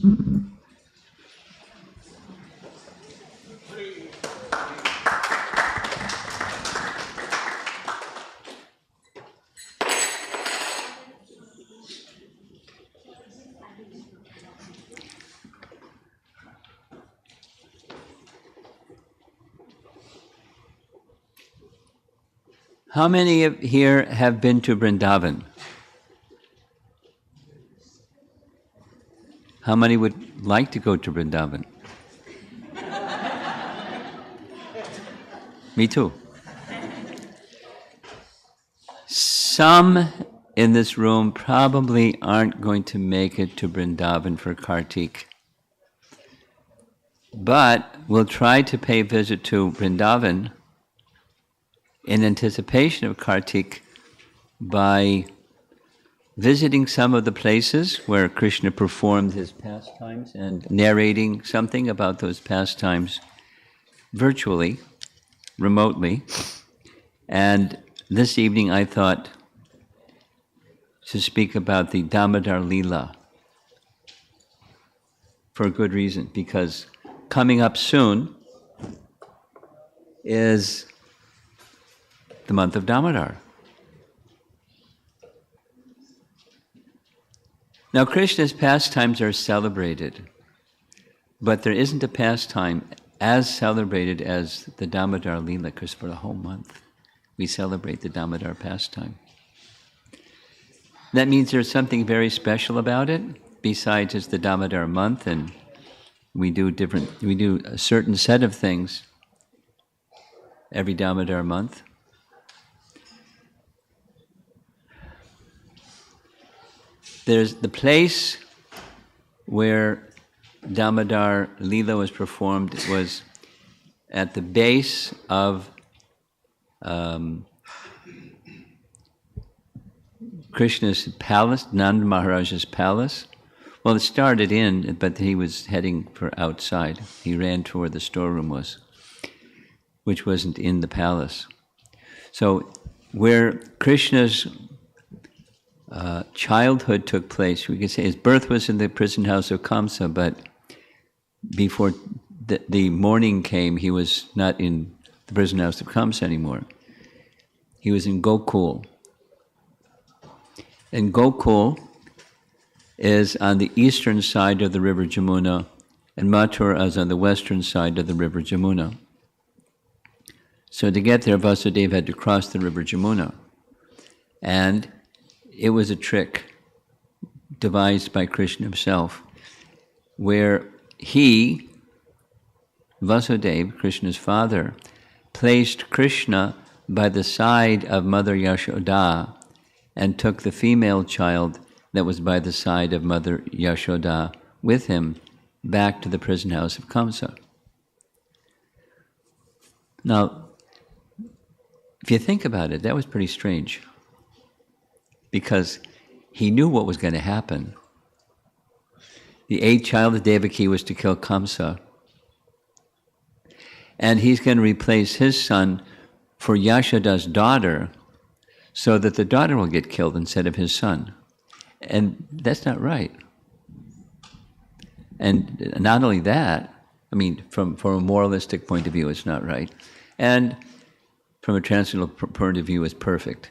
How many here have been to Vrindavan? How many would like to go to Vrindavan? Me too. Some in this room probably aren't going to make it to Vrindavan for Kartik. But we'll try to pay a visit to Vrindavan in anticipation of Kartik by visiting some of the places where Krishna performed his pastimes and narrating something about those pastimes virtually, remotely. And this evening I thought to speak about the Damodar Lila for a good reason, because coming up soon is the month of Damadar. Now, Krishna's pastimes are celebrated, but there isn't a pastime as celebrated as the Damodar Lila, because for the whole month we celebrate the Damodar pastime. That means there's something very special about it, besides it's the Damodar month, and we do a certain set of things every Damodar month. There's the place where Damodar Lila was performed. It was at the base of Krishna's palace, Nanda Maharaja's palace. Well, it started in, but he was heading for outside. He ran to where the storeroom was, which wasn't in the palace. So where Krishna's childhood took place, we could say his birth was in the prison house of Kamsa, but before the morning came, he was not in the prison house of Kamsa anymore. He was in Gokul. And Gokul is on the eastern side of the river Jamuna, and Mathura is on the western side of the river Jamuna. So to get there, Vasudeva had to cross the river Jamuna. And it was a trick devised by Krishna himself, where he, Vasudeva, Krishna's father, placed Krishna by the side of Mother Yashoda and took the female child that was by the side of Mother Yashoda with him back to the prison house of Kamsa. Now, if you think about it, that was pretty strange, because he knew what was going to happen. The eighth child of Devaki was to kill Kamsa, and he's going to replace his son for Yashoda's daughter, so that the daughter will get killed instead of his son. And that's not right. And not only that, I mean, from a moralistic point of view, it's not right. And from a transcendental point of view, it's perfect.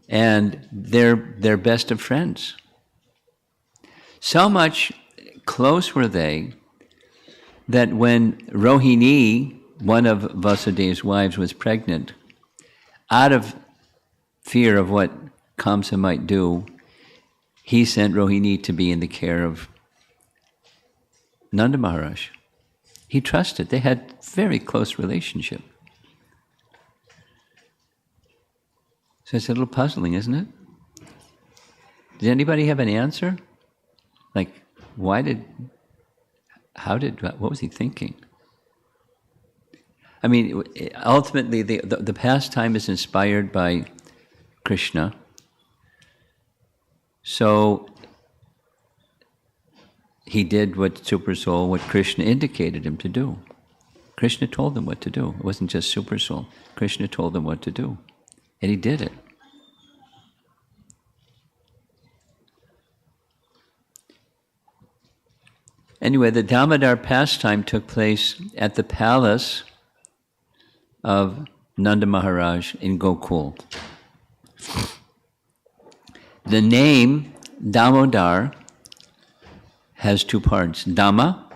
And they're best of friends. So much close were they that when Rohini, one of Vasudeva's wives, was pregnant, out of fear of what Kamsa might do, he sent Rohini to be in the care of Nanda Maharaj. He trusted. They had very close relationship. So it's a little puzzling, isn't it? Does anybody have an answer? Like, what was he thinking? I mean, ultimately, the pastime is inspired by Krishna. So he did what Supersoul, what Krishna indicated him to do. Krishna told him what to do. It wasn't just Supersoul. Krishna told him what to do. And he did it. Anyway, the Damadar pastime took place at the palace of Nanda Maharaj in Gokul. The name Damodar has two parts, Dama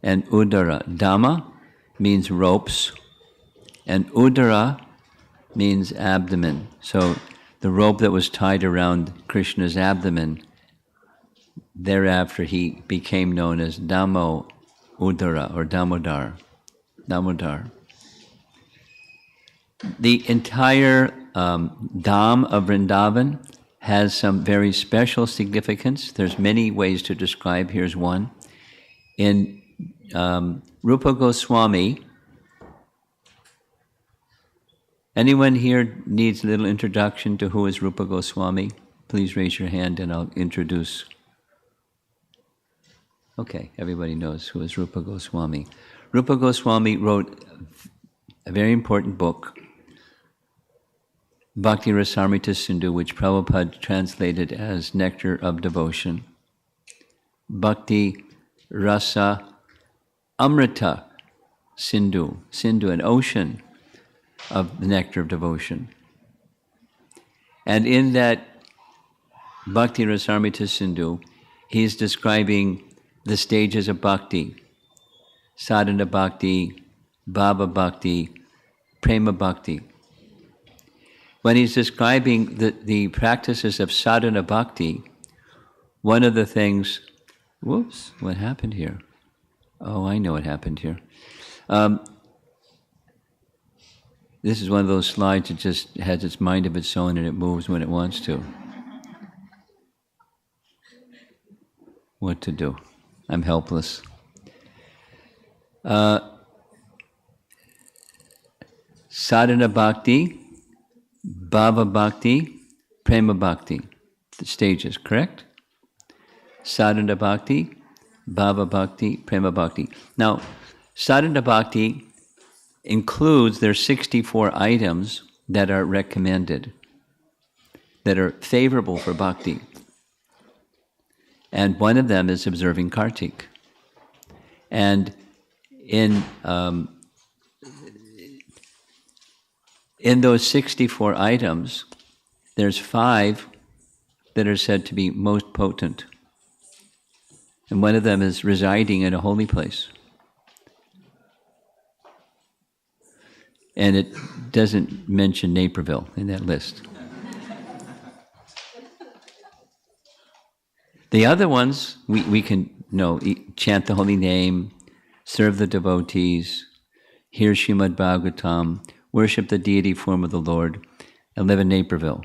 and Udara. Dama means ropes, and Udara means abdomen. So the rope that was tied around Krishna's abdomen, thereafter he became known as Damo Udara or Damodar. Damodar. The entire Dham of Vrindavan has some very special significance. There's many ways to describe. Here's one. In Rupa Goswami, anyone here needs a little introduction to who is Rupa Goswami? Please raise your hand and I'll introduce. Okay, everybody knows who is Rupa Goswami. Rupa Goswami wrote a very important book, Bhakti Rasamrita Sindhu, which Prabhupada translated as Nectar of Devotion. Bhakti Rasa Amrita Sindhu, an ocean of the nectar of devotion. And in that Bhakti Rasamrita Sindhu, he's describing the stages of bhakti, sadhana bhakti, bhava bhakti, prema bhakti. When he's describing the practices of sadhana bhakti, one of the things, whoops, what happened here? Oh, I know what happened here. This is one of those slides that just has its mind of its own and it moves when it wants to. What to do? I'm helpless. Sadhana bhakti, bhava bhakti, prema bhakti. The stages, correct? Sadhana bhakti, bhava bhakti, prema bhakti. Now, sadhana bhakti includes, there are 64 items that are recommended, that are favorable for bhakti. And one of them is observing Kartik. And in those 64 items, there's 5 that are said to be most potent. And one of them is residing in a holy place. And it doesn't mention Naperville in that list. The other ones, we can chant the holy name, serve the devotees, hear Srimad-Bhagavatam, worship the deity form of the Lord, and live in Naperville.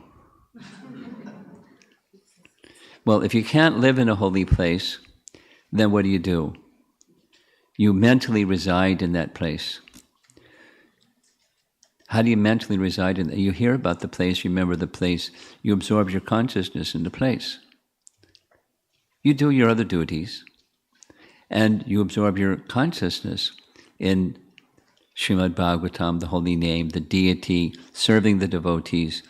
Well, if you can't live in a holy place, then what do? You mentally reside in that place. How do you mentally reside in that? You hear about the place, you remember the place, you absorb your consciousness in the place. You do your other duties, and you absorb your consciousness in Srimad-Bhagavatam, the holy name, the deity, serving the devotees,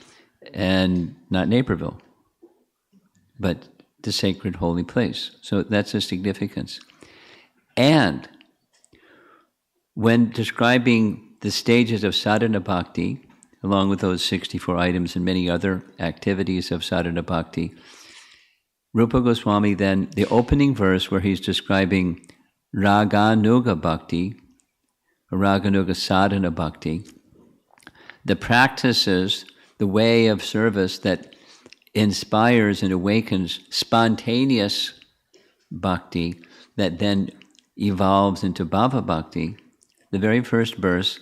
and not Naperville, but the sacred holy place. So that's the significance. And when describing the stages of sadhana bhakti, along with those 64 items and many other activities of sadhana bhakti, Rupa Goswami then, the opening verse where he's describing Raganuga Bhakti, Raganuga Sadhana Bhakti, the practices, the way of service that inspires and awakens spontaneous bhakti that then evolves into bhava bhakti. The very first verse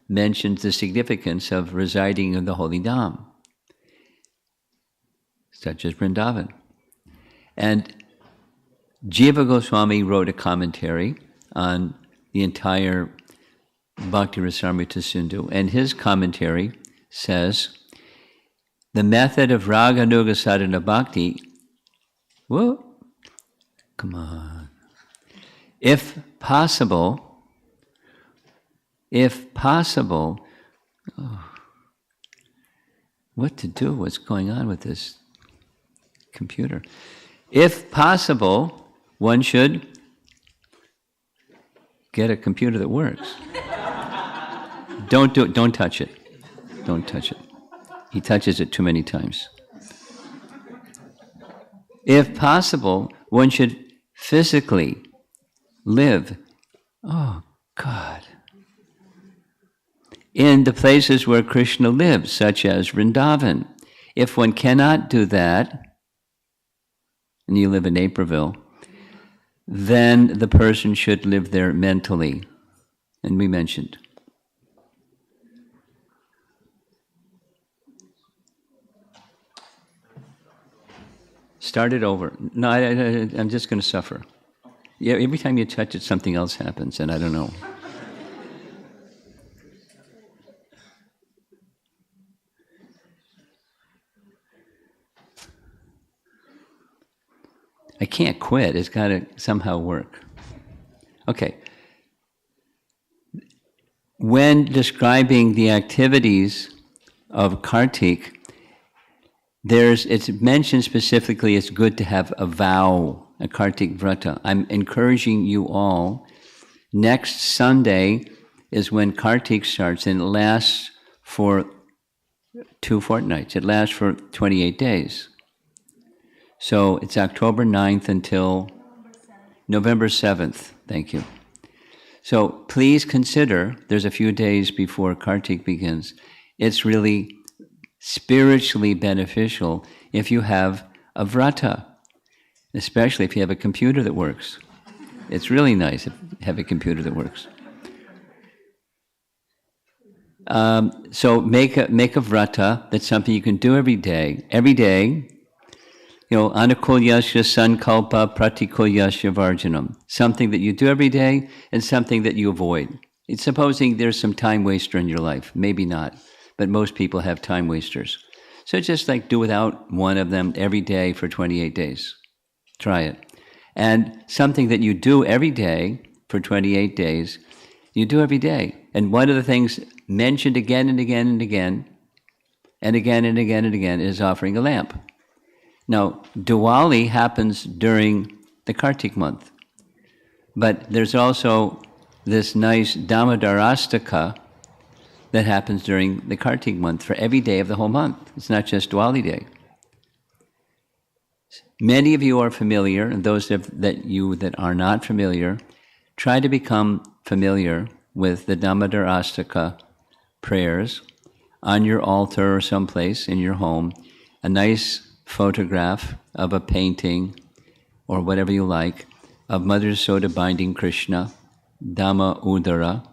mentions the significance of residing in the holy Dham, such as Vrindavan. And Jiva Goswami wrote a commentary on the entire Bhakti Rasamrita Sindhu, and his commentary says, the method of Raganuga Sadhana Bhakti, whoa, come on, if possible, what to do, what's going on with this computer? If possible, one should get a computer that works. Don't touch it. Don't touch it. He touches it too many times. If possible, one should physically live, oh God, in the places where Krishna lives, such as Vrindavan. If one cannot do that, and you live in Naperville, then the person should live there mentally. And we mentioned. Start it over. No, I'm just going to suffer. Yeah, every time you touch it, something else happens, and I don't know. I can't quit. It's got to somehow work. Okay. When describing the activities of Kartik, it's mentioned specifically it's good to have a vow, a Kartik Vrata. I'm encouraging you all. Next Sunday is when Kartik starts, and it lasts for 2 fortnights. It lasts for 28 days. So it's October 9th until November 7th. Thank you. So please consider, there's a few days before Kartik begins. It's really spiritually beneficial if you have a vrata, especially if you have a computer that works. It's really nice if you have a computer that works. So make a vrata. That's something you can do every day. Every day, anukulyasya sankalpa pratikulyasya varjanam. Something that you do every day and something that you avoid. It's supposing there's some time waster in your life. Maybe not, but most people have time wasters. So just like do without one of them every day for 28 days. Try it. And something that you do every day for 28 days, you do every day. And one of the things mentioned again and again and again, and again and again and again, is offering a lamp. Now, Diwali happens during the Kartik month, but there's also this nice Damadar Astaka that happens during the Kartik month for every day of the whole month. It's not just Diwali day. Many of you are familiar, and those that are not familiar, try to become familiar with the Damadar Astaka prayers on your altar or someplace in your home. A nice photograph of a painting or whatever you like of Mother Yasoda binding Krishna, Damodara,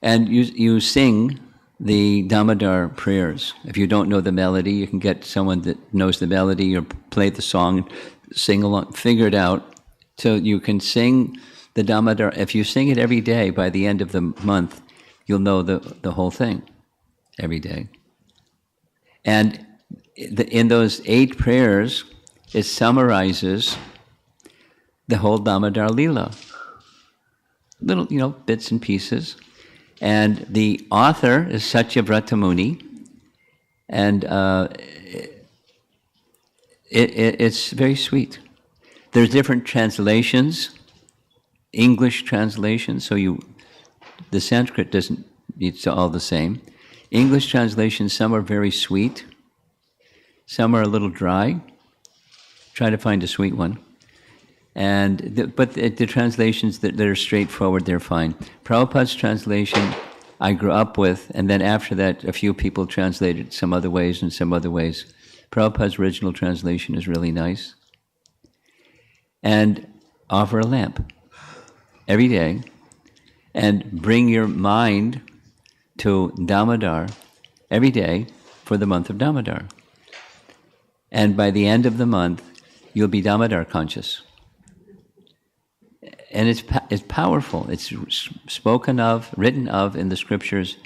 and you sing the Damadar prayers. If you don't know the melody, you can get someone that knows the melody or play the song and sing along, figure it out. So you can sing the Damadar. If you sing it every day, by the end of the month, you'll know the whole thing every day. And in those 8 prayers, it summarizes the whole Damodar Lila. Little, bits and pieces. And the author is Satyavrata Muni. And it's very sweet. There's different translations, English translations, so the Sanskrit it's all the same. English translations, some are very sweet, some are a little dry. Try to find a sweet one. But the translations that are straightforward, they're fine. Prabhupada's translation I grew up with, and then after that a few people translated some other ways and some other ways. Prabhupada's original translation is really nice. And offer a lamp every day, and bring your mind to Damodar every day for the month of Damodar. And by the end of the month, you'll be Damodar conscious. And it's powerful. It's spoken of, written of in the scriptures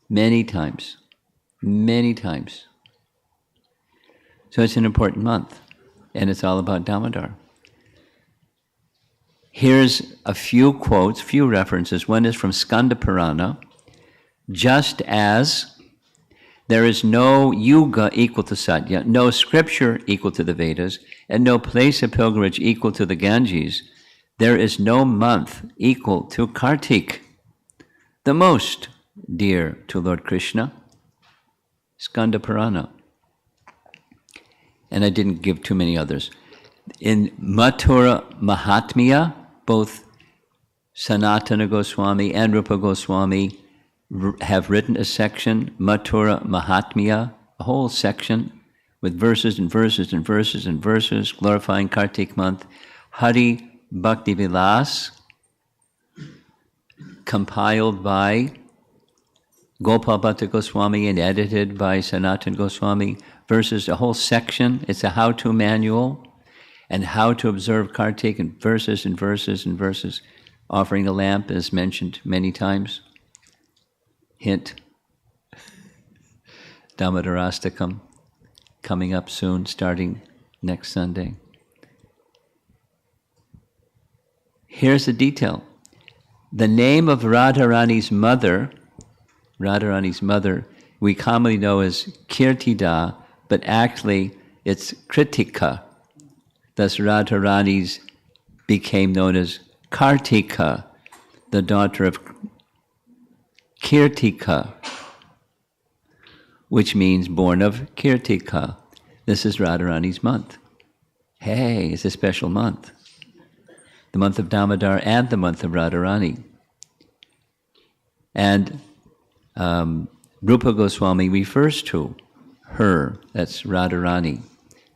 many times. Many times. So it's an important month, and it's all about Damodar. Here's a few quotes, few references. One is from Skanda Purana. Just as There is no yuga equal to Satya, no scripture equal to the Vedas, and no place of pilgrimage equal to the Ganges. There is no month equal to Kartik, the most dear to Lord Krishna. Skanda Purana. And I didn't give too many others. In Mathura Mahatmya, both Sanatana Goswami and Rupa Goswami have written a section, Mathura Mahatmya, a whole section with verses and verses and verses and verses glorifying Kartik month. Hari Bhakti Vilas, compiled by Gopal Bhatta Goswami and edited by Sanatana Goswami, verses, a whole section. It's a how-to manual and how to observe Kartik, and verses and verses and verses. Offering the lamp is mentioned many times. Hint, Damodarastakam coming up soon, starting next Sunday. Here's the detail. The name of Radharani's mother, we commonly know as Kirtida, but actually it's Kritika. Thus Radharani's became known as Kartika, the daughter of Kirtika, which means born of Kirtika. This is Radharani's month. Hey, it's a special month. The month of Damadar and the month of Radharani. And Rupa Goswami refers to her, that's Radharani,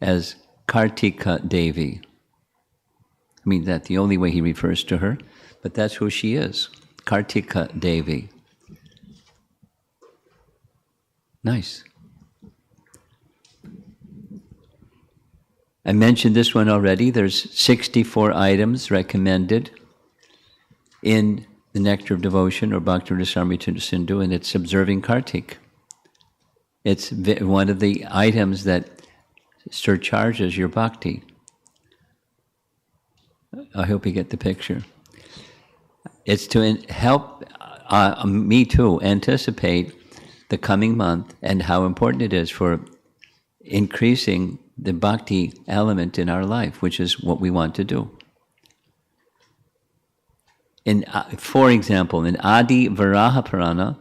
as Kartika Devi. I mean, that's the only way he refers to her, but that's who she is, Kartika Devi. Nice. I mentioned this one already. There's 64 items recommended in the Nectar of Devotion or Bhakti Rasamrita Sindhu, and it's observing Kartik. It's one of the items that surcharges your bhakti. I hope you get the picture. It's to help me to anticipate the coming month and how important it is for increasing the bhakti element in our life, which is what we want to do. For example, in Adi Varaha Purana,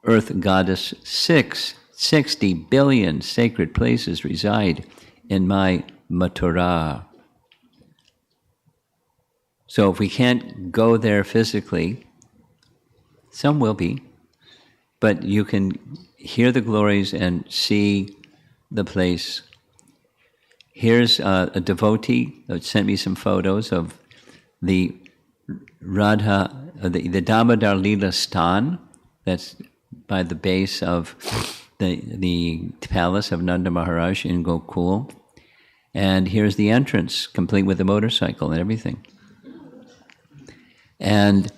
Earth Goddess, 60 billion sacred places reside in my Mathura. So if we can't go there physically, some will be, but you can hear the glories and see the place. Here's a devotee that sent me some photos of the the Damodar Lila Sthana, that's by the base of the palace of Nanda Maharaja in Gokul. And here's the entrance, complete with a motorcycle and everything. And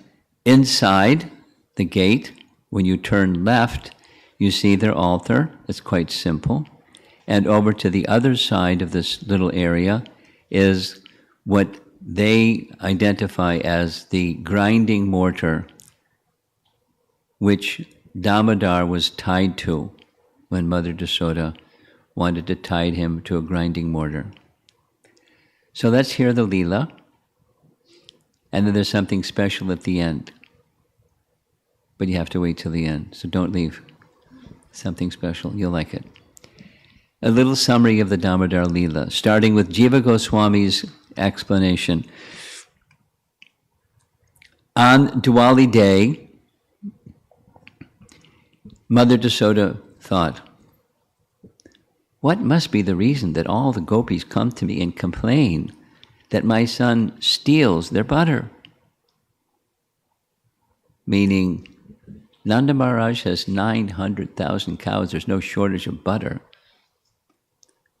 inside the gate, when you turn left, you see their altar. It's quite simple. And over to the other side of this little area is what they identify as the grinding mortar, which Damadar was tied to when Mother Yasoda wanted to tie him to a grinding mortar. So let's hear the Lila, and then there's something special at the end. But you have to wait till the end, so don't leave. Something special, you'll like it. A little summary of the Damodar Lila, starting with Jiva Goswami's explanation. On Diwali day, Mother Yasoda thought, what must be the reason that all the gopis come to me and complain that my son steals their butter? Meaning, Nanda Maharaj has 900,000 cows, there's no shortage of butter.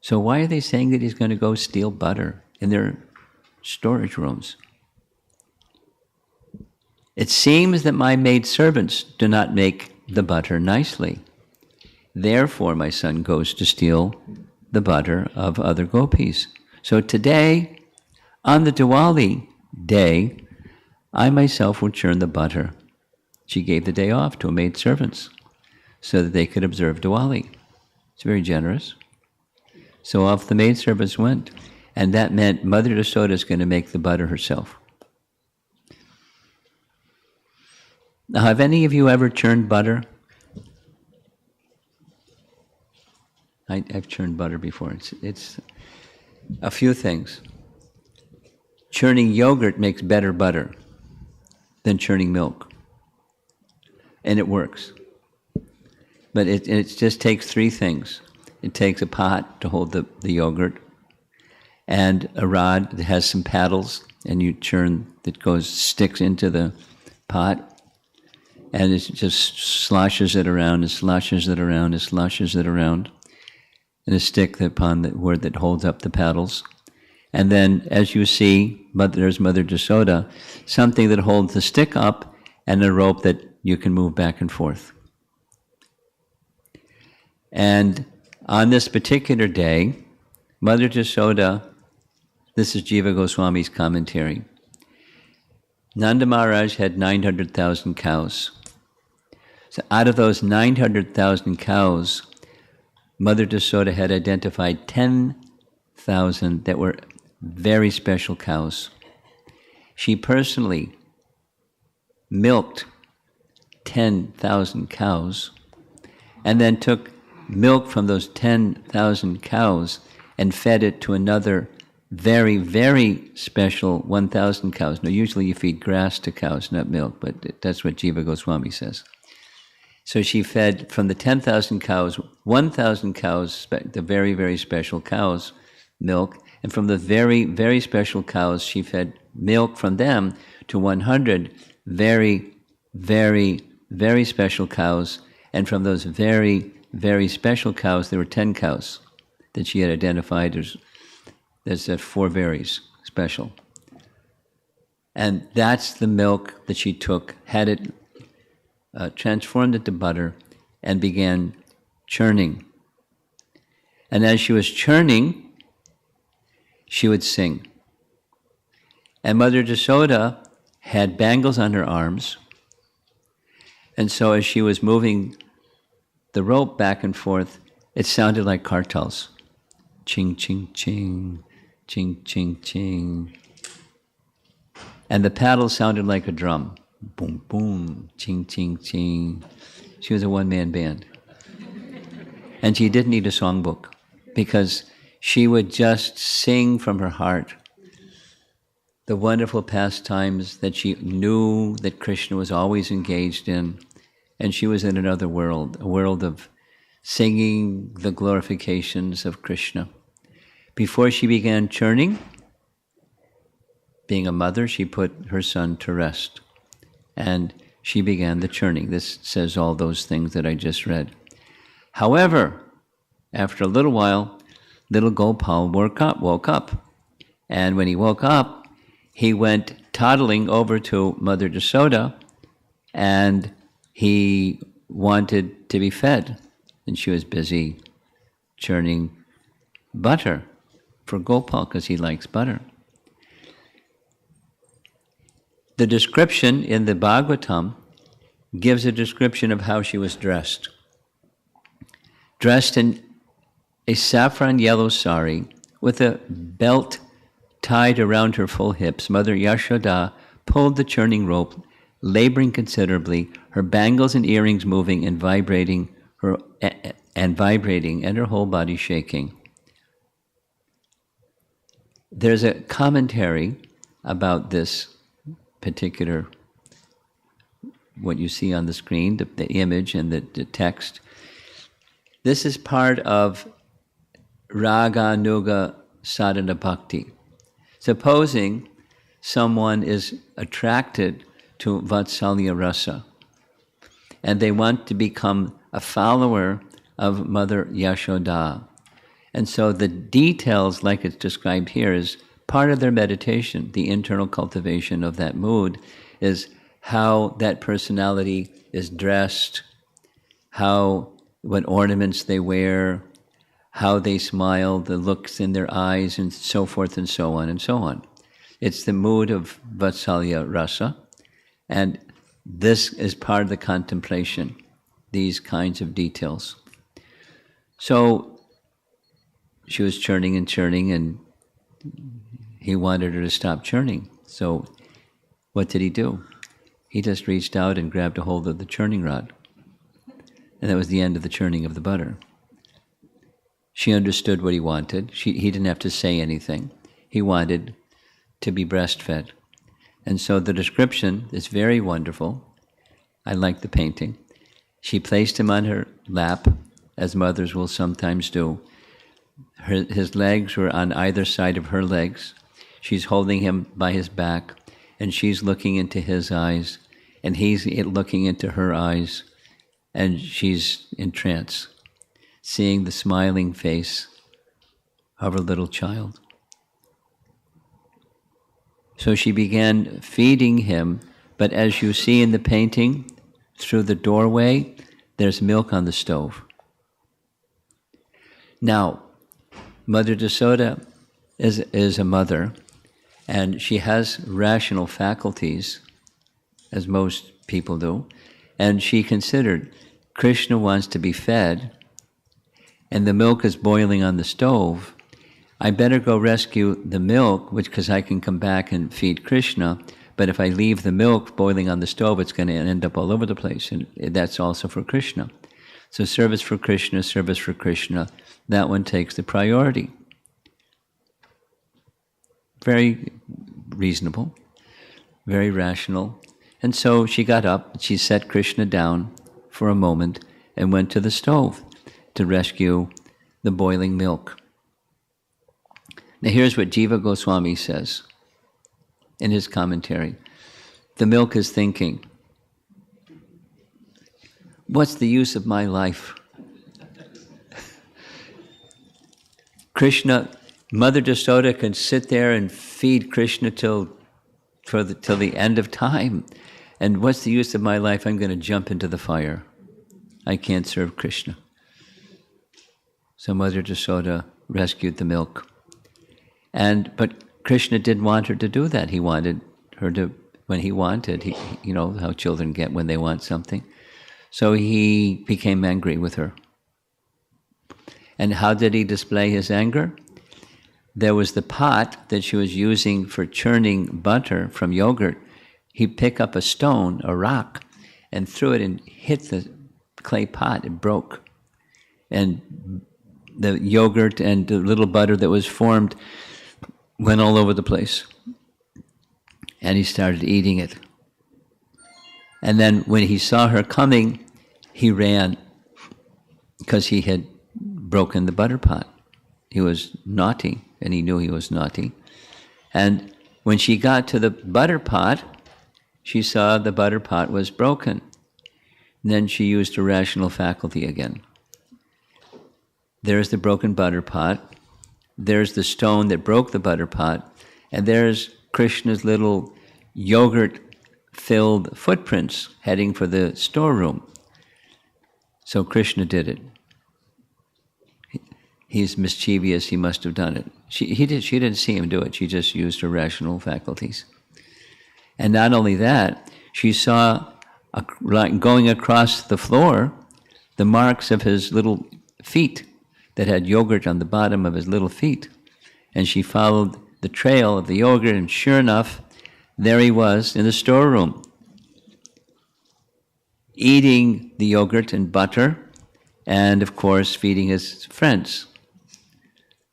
So why are they saying that he's going to go steal butter in their storage rooms? It seems that my maidservants do not make the butter nicely. Therefore, my son goes to steal the butter of other gopis. So today, on the Diwali day, I myself will churn the butter. She gave the day off to her maidservants. so that they could observe Diwali. It's very generous. So off the maidservants went. And that meant Mother Yasoda is going to make the butter herself. Now, have any of you ever churned butter? I've churned butter before. It's a few things. Churning yogurt makes better butter than churning milk. And it works. But it just takes three things. It takes a pot to hold the yogurt, and a rod that has some paddles, and you churn, sticks into the pot, and it just sloshes it around, and sloshes it around, and sloshes it around, and a stick that holds up the paddles. And then, as you see, there's Mother Yasoda, something that holds the stick up, and a rope that you can move back and forth. And on this particular day, Mother Yasoda, this is Jiva Goswami's commentary. Nanda Maharaj had 900,000 cows. So out of those 900,000 cows, Mother Yasoda had identified 10,000 that were very special cows. She personally milked 10,000 cows and then took milk from those 10,000 cows and fed it to another very, very special 1,000 cows. Now, usually you feed grass to cows, not milk, but that's what Jiva Goswami says. So she fed from the 10,000 cows, 1,000 cows, the very, very special cows, milk, and from the very, very special cows, she fed milk from them to 100 very, very, very special cows, and from those very, very special cows, there were 10 cows that she had identified as 4 very special. And that's the milk that she took, had it transformed into butter, and began churning. And as she was churning, she would sing. And Mother Yasoda had bangles on her arms, and so as she was moving the rope back and forth, it sounded like kartals. Ching, ching, ching, ching, ching, ching. And the paddle sounded like a drum. Boom, boom, ching, ching, ching. She was a one-man band. And she didn't need a songbook because she would just sing from her heart the wonderful pastimes that she knew that Krishna was always engaged in. And she was in another world, a world of singing the glorifications of Krishna. Before she began churning, being a mother, she put her son to rest. And she began the churning. This says all those things that I just read. However, after a little while, little Gopal woke up. And when he woke up, he went toddling over to Mother Yasoda, and he wanted to be fed. And she was busy churning butter for Gopal because he likes butter. The description in the Bhagavatam gives a description of how she was dressed. Dressed in a saffron yellow sari with a belt tied around her full hips, Mother Yashoda pulled the churning rope, laboring considerably, her bangles and earrings moving and vibrating, and her whole body shaking. There's a commentary about this particular, what you see on the screen, the image and the text. This is part of Raga Nuga Sadhana Bhakti. Supposing someone is attracted to Vatsalya Rasa and they want to become a follower of Mother Yashoda. And so the details, like it's described here, is part of their meditation. The internal cultivation of that mood is how that personality is dressed, what ornaments they wear, how they smile, the looks in their eyes, and so forth and so on and so on. It's the mood of Vatsalya Rasa, and this is part of the contemplation. these kinds of details. So she was churning, and he wanted her to stop churning. So what did he do? He just reached out and grabbed a hold of the churning rod. And that was the end of the churning of the butter. She understood what he wanted. He didn't have to say anything. He wanted to be breastfed. And so the description is very wonderful. I like the painting. She placed him on her lap, as mothers will sometimes do. His legs were on either side of her legs. She's holding him by his back, and she's looking into his eyes, and he's looking into her eyes, and she's in trance, seeing the smiling face of her little child. So she began feeding him, but as you see in the painting, through the doorway, there's milk on the stove. Now, Mother Yasoda is a mother, and she has rational faculties, as most people do, and she considered Krishna wants to be fed, and the milk is boiling on the stove. I better go rescue the milk, because I can come back and feed Krishna, but if I leave the milk boiling on the stove, it's going to end up all over the place, and that's also for Krishna. So service for Krishna, that one takes the priority. Very reasonable, very rational. And so she got up, she set Krishna down for a moment and went to the stove to rescue the boiling milk. Now here's what Jiva Goswami says in his commentary. The milk is thinking, what's the use of my life? Krishna, Mother Yasoda can sit there and feed Krishna till the end of time. And what's the use of my life? I'm going to jump into the fire. I can't serve Krishna. So Mother Yasoda rescued the milk. But Krishna didn't want her to do that. He wanted her to, when he wanted, you know how children get when they want something. So he became angry with her. And how did he display his anger? There was the pot that she was using for churning butter from yogurt. He'd pick up a stone, a rock, and threw it and hit the clay pot. It broke. And the yogurt and the little butter that was formed went all over the place. And he started eating it. And then when he saw her coming, he ran because he had broken the butter pot. He was naughty, and he knew he was naughty. And when she got to the butter pot, she saw the butter pot was broken. And then she used her rational faculty again. There's the broken butter pot. There's the stone that broke the butter pot. And there's Krishna's little yogurt-filled footprints heading for the storeroom. So Krishna did it. He's mischievous, he must have done it. She didn't see him do it, she just used her rational faculties. And not only that, she saw, going across the floor, the marks of his little feet that had yogurt on the bottom of his little feet. And she followed the trail of the yogurt, and sure enough, there he was in the storeroom, eating the yogurt and butter, and of course feeding his friends,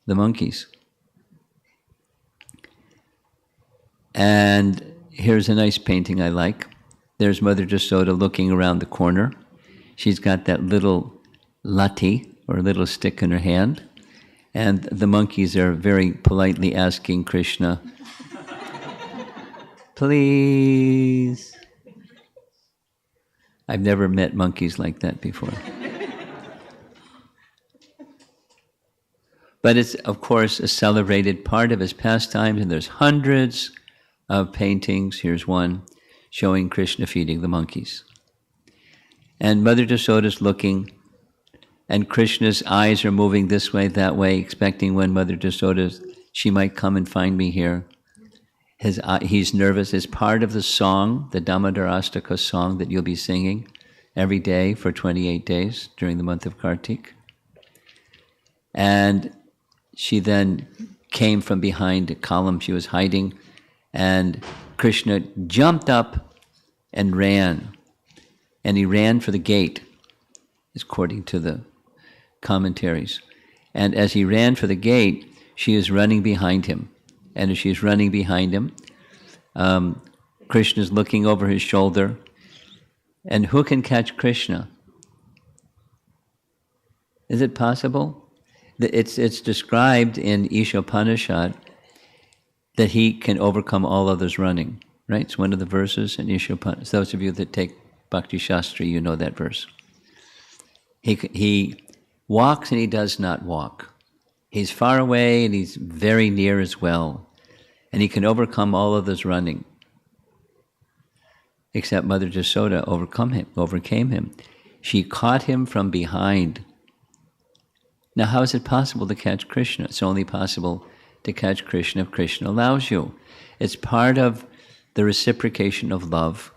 the monkeys. And here's a nice painting I like. There's Mother Yasoda looking around the corner. She's got that little lati, or little stick in her hand, and the monkeys are very politely asking Krishna, please. I've never met monkeys like that before. But it's, of course, a celebrated part of his pastimes, and there's hundreds of paintings. Here's one showing Krishna feeding the monkeys. And Mother Yasoda's looking, and Krishna's eyes are moving this way, that way, expecting when Mother Yasoda, she might come and find me here. He's nervous. It's part of the song, the Damodara song that you'll be singing every day for 28 days during the month of Kartik. And she then came from behind a column she was hiding, and Krishna jumped up and ran. And he ran for the gate, according to the commentaries. And as he ran for the gate, she is running behind him. And as she's running behind him, Krishna is looking over his shoulder. And who can catch Krishna? Is it possible? It's described in Ishopanishad that he can overcome all others running. Right? It's one of the verses in Ishopanishad. Those of you that take Bhakti Shastra, you know that verse. He walks and he does not walk. He's far away and he's very near as well. And he can overcome all others running. Except Mother Jasoda overcame him. She caught him from behind. Now, how is it possible to catch Krishna? It's only possible to catch Krishna if Krishna allows you. It's part of the reciprocation of love,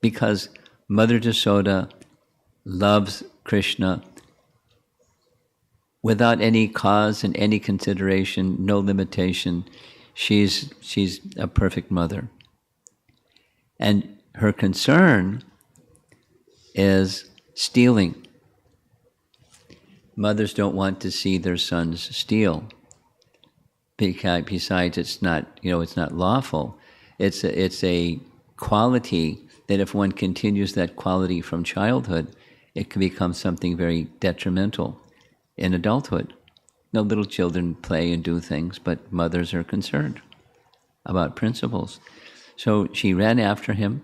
because Mother Jasoda loves Krishna without any cause and any consideration, no limitation. She's a perfect mother. And her concern is stealing. Mothers don't want to see their sons steal. Besides, it's not lawful. It's a quality that if one continues that quality from childhood, it can become something very detrimental in adulthood. No, little children play and do things, but mothers are concerned about principles. So she ran after him.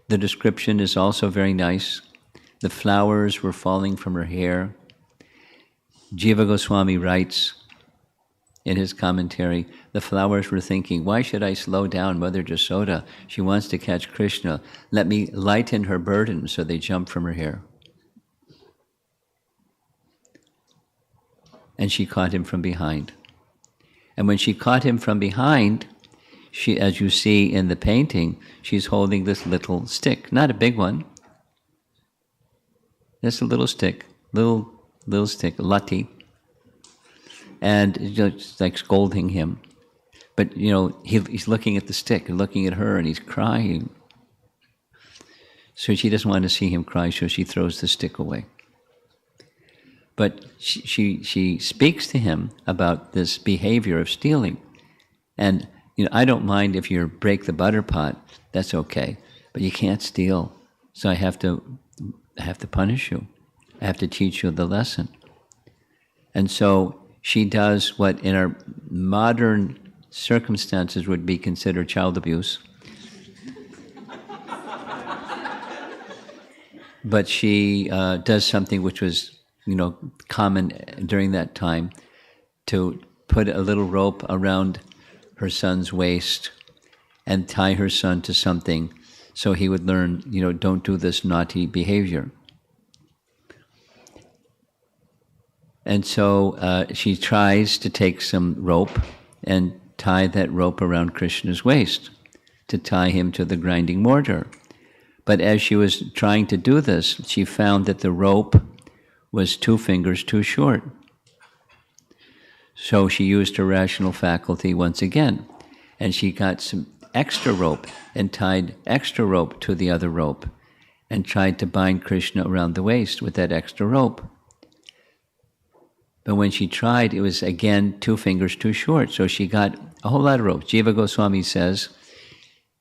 The description is also very nice. The flowers were falling from her hair. Jiva Goswami writes in his commentary, the flowers were thinking, why should I slow down Mother Jasoda? She wants to catch Krishna. Let me lighten her burden, so they jump from her hair. And she caught him from behind. And when she caught him from behind, she, as you see in the painting, she's holding this little stick, not a big one, just a little stick, little stick, lati, and just like scolding him. But he's looking at the stick and looking at her, and he's crying. So she doesn't want to see him cry, so she throws the stick away. But she speaks to him about this behavior of stealing, and I don't mind if you break the butter pot, that's okay, but you can't steal. So I have to punish you. I have to teach you the lesson. And so she does what in our modern circumstances would be considered child abuse. But she does something which was, common during that time, to put a little rope around her son's waist and tie her son to something so he would learn, don't do this naughty behavior. And so she tries to take some rope and tie that rope around Krishna's waist to tie him to the grinding mortar. But as she was trying to do this, she found that the rope was 2 fingers too short. So she used her rational faculty once again, and she got some extra rope and tied extra rope to the other rope and tried to bind Krishna around the waist with that extra rope. But when she tried, it was again 2 fingers too short, so she got a whole lot of rope. Jiva Goswami says,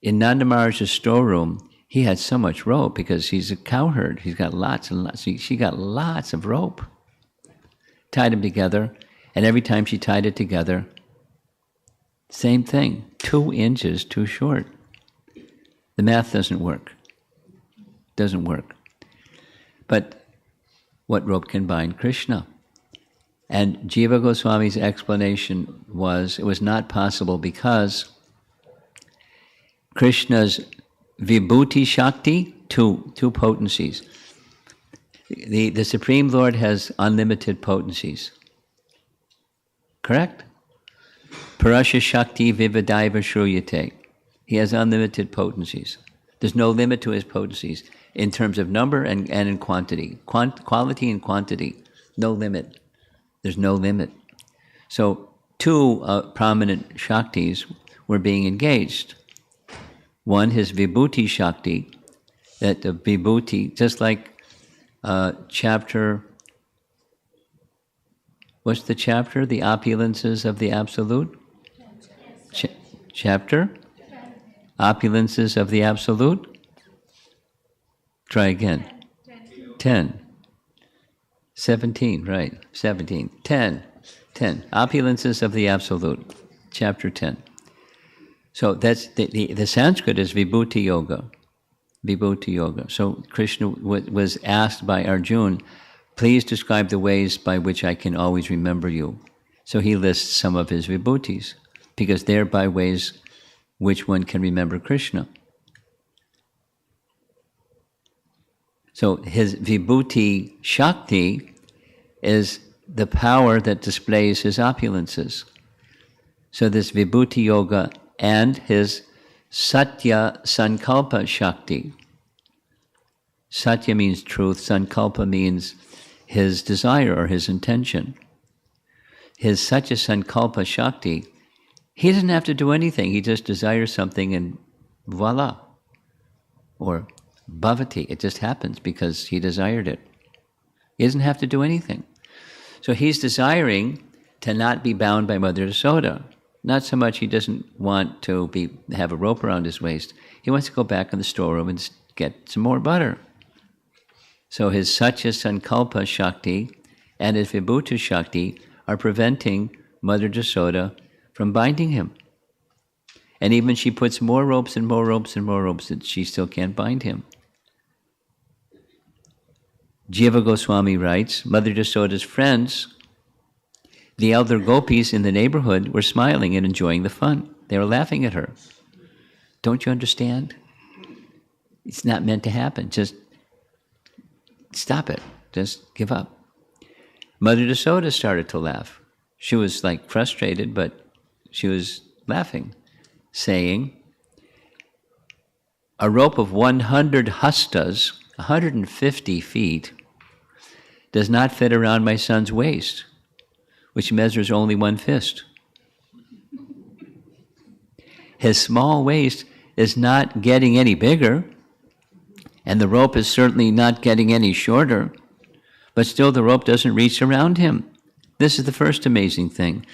in Nanda Maharaja's storeroom, he had so much rope because he's a cowherd. He's got lots and lots. She got lots of rope, tied them together. And every time she tied it together, same thing, 2 inches too short. The math doesn't work. Doesn't work. But what rope can bind Krishna? And Jiva Goswami's explanation was, it was not possible because Krishna's Vibhuti Shakti, two potencies. The Supreme Lord has unlimited potencies. Correct? Parasya Shakti Vividaiva Shruyate. He has unlimited potencies. There's no limit to his potencies in terms of number and in quantity. Quality and quantity, no limit. There's no limit. So two prominent Shaktis were being engaged. One, his Vibhuti Shakti, that the Vibhuti, just like chapter, what's the chapter? The opulences of the Absolute? Chapter? Opulences of the Absolute? Try again. 10. 17, right. 17. 10. 10. Opulences of the Absolute. Chapter 10. So that's the Sanskrit is Vibhuti Yoga. Vibhuti Yoga. So Krishna was asked by Arjuna, please describe the ways by which I can always remember you. So he lists some of his Vibhutis, because they're by ways which one can remember Krishna. So his Vibhuti Shakti is the power that displays his opulences. So this Vibhuti Yoga and his Satya Sankalpa Shakti. Satya means truth, Sankalpa means his desire or his intention. His Satya Sankalpa Shakti, he doesn't have to do anything, he just desires something and voila. Or bhavati, it just happens because he desired it. He doesn't have to do anything. So he's desiring to not be bound by Mother Yasoda. Not so much he doesn't want to have a rope around his waist. He wants to go back in the storeroom and get some more butter. So his Satya Sankalpa Shakti and his Vibhuti Shakti are preventing Mother Yasoda from binding him. And even she puts more ropes and more ropes and more ropes that she still can't bind him. Jiva Goswami writes, Mother Yasoda's friends, the elder gopis in the neighborhood, were smiling and enjoying the fun. They were laughing at her. Don't you understand? It's not meant to happen. Just stop it. Just give up. Mother Yasoda started to laugh. She was like frustrated, but she was laughing, saying, a rope of 100 hastas, 150 feet, does not fit around my son's waist, which measures only one fist. His small waist is not getting any bigger, and the rope is certainly not getting any shorter, but still the rope doesn't reach around him. This is the first amazing thing.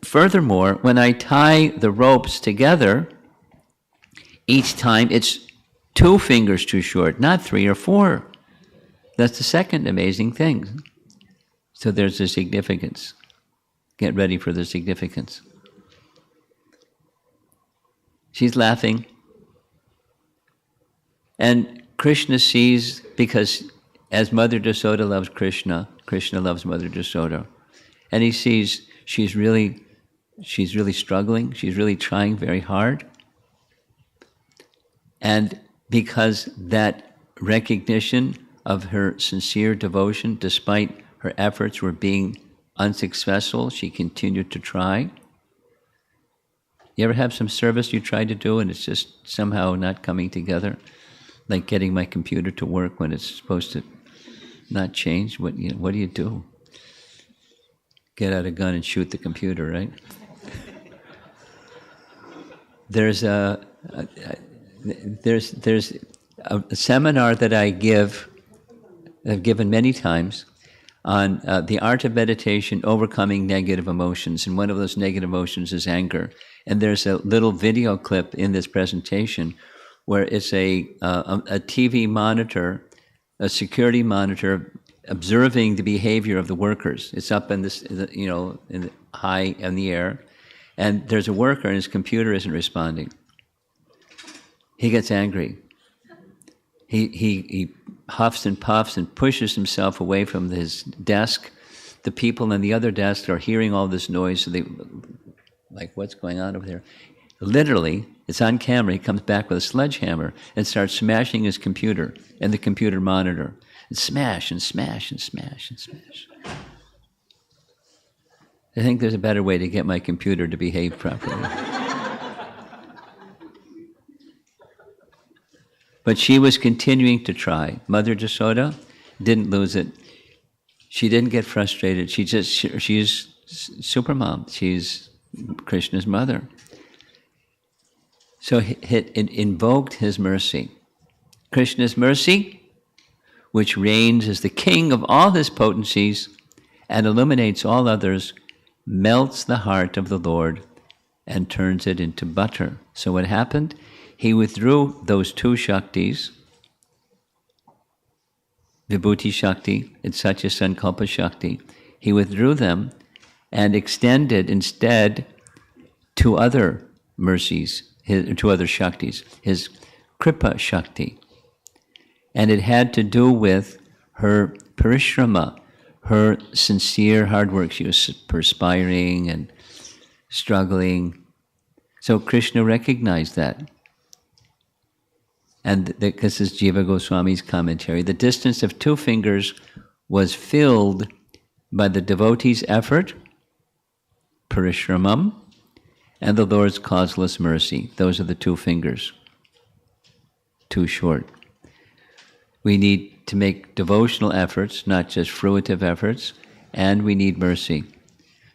Furthermore, when I tie the ropes together, each time it's 2 fingers too short, not 3 or 4. That's the second amazing thing. So there's the significance. Get ready for the significance. She's laughing. And Krishna sees, because as Mother Yasoda loves Krishna, Krishna loves Mother Yasoda. And he sees she's really struggling, she's really trying very hard. And because that recognition of her sincere devotion, despite her efforts were being unsuccessful, she continued to try. You ever have some service you tried to do and it's just somehow not coming together? Like getting my computer to work when it's supposed to not change? What do you do? Get out a gun and shoot the computer, right? There's a seminar that I've given many times on the art of meditation, overcoming negative emotions, and one of those negative emotions is anger. And there's a little video clip in this presentation where it's a TV monitor, a security monitor, observing the behavior of the workers. It's up in this, high in the air, and there's a worker and his computer isn't responding. He gets angry. He huffs and puffs and pushes himself away from his desk. The people in the other desk are hearing all this noise, so they, like, what's going on over there? Literally, it's on camera, he comes back with a sledgehammer and starts smashing his computer and the computer monitor. And smash and smash and smash and smash. I think there's a better way to get my computer to behave properly. But she was continuing to try. Mother Jasoda didn't lose it. She didn't get frustrated. She's Supermom. She's Krishna's mother. So it invoked his mercy. Krishna's mercy, which reigns as the king of all his potencies and illuminates all others, melts the heart of the Lord and turns it into butter. So what happened? He withdrew those two Shaktis, Vibhuti Shakti and Satya Sankalpa Shakti. He withdrew them and extended instead two other mercies, two other Shaktis, his Kripa Shakti. And it had to do with her parishrama, her sincere hard work. She was perspiring and struggling. So Krishna recognized that. And this is Jiva Goswami's commentary. The distance of two fingers was filled by the devotee's effort, parishramam, and the Lord's causeless mercy. Those are the two fingers. Too short. We need to make devotional efforts, not just fruitive efforts, and we need mercy.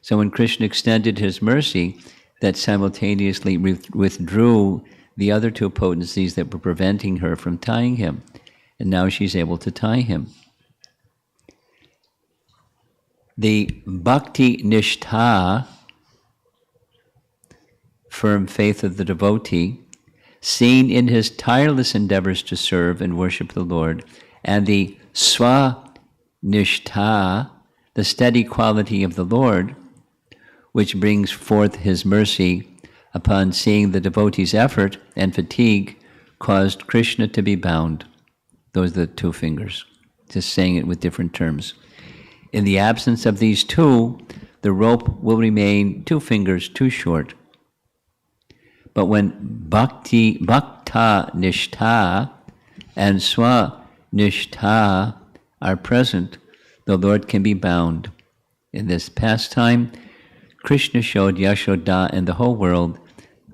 So when Krishna extended his mercy, that simultaneously withdrew the other two potencies that were preventing her from tying him. And now she's able to tie him. The bhakti nishtha, firm faith of the devotee, seen in his tireless endeavors to serve and worship the Lord, and the swa-nishtha, the steady quality of the Lord, which brings forth his mercy upon seeing the devotee's effort and fatigue, caused Krishna to be bound. Those are the two fingers, just saying it with different terms. In the absence of these two, the rope will remain 2 fingers too short. But when bhakta nishtha and swa nishtha are present, the Lord can be bound. In this pastime, Krishna showed Yashoda and the whole world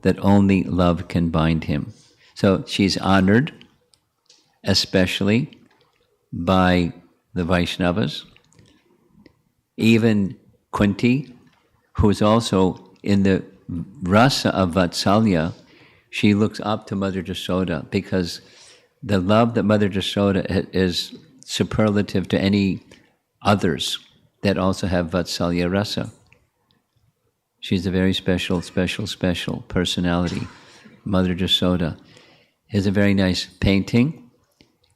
that only love can bind him. So she's honored, especially by the Vaishnavas. Even Kunti, who is also in the rasa of Vatsalya, she looks up to Mother Jasoda because the love that Mother Jasoda is superlative to any others that also have Vatsalya rasa. She's a very special personality. Mother Jasoda. Here's a very nice painting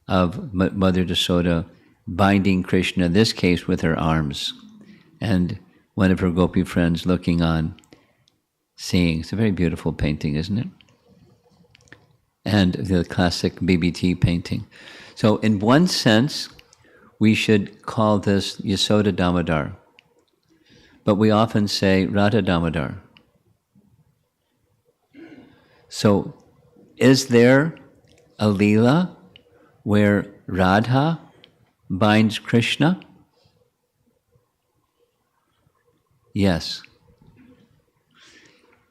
of Mother Jasoda binding Krishna, in this case with her arms, and one of her gopi friends looking on, seeing. It's a very beautiful painting, isn't it? And the classic BBT painting. So in one sense, we should call this Yasoda Damadar. But we often say Radha Damadar. So, is there a Lila where Radha binds Krishna? Yes.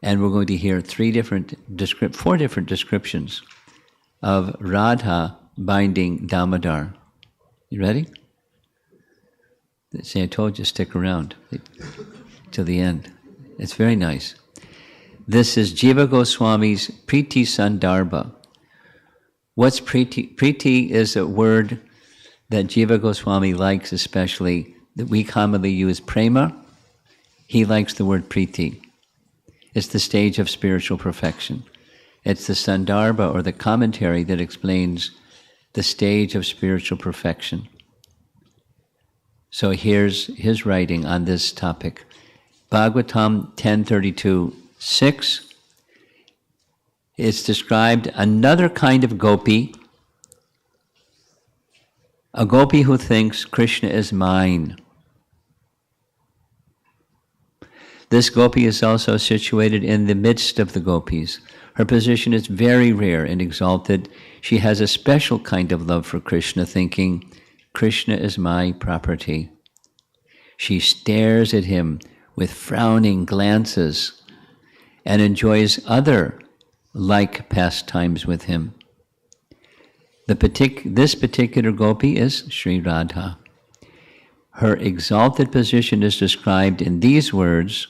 And we're going to hear 4 different descriptions of Radha binding Damodar. You ready? See, I told you, stick around till the end. It's very nice. This is Jiva Goswami's Priti Sandarbha. What's Priti? Priti is a word that Jiva Goswami likes especially, that we commonly use prema. He likes the word Priti. It's the stage of spiritual perfection. It's the Sandarbha, or the commentary, that explains the stage of spiritual perfection. So here's his writing on this topic. Bhagavatam 10:32-6. It's described another kind of gopi, a gopi who thinks Krishna is mine. This gopi is also situated in the midst of the gopis. Her position is very rare and exalted. She has a special kind of love for Krishna, thinking, Krishna is my property. She stares at him with frowning glances and enjoys other like pastimes with him. This particular gopi is Sri Radha. Her exalted position is described in these words,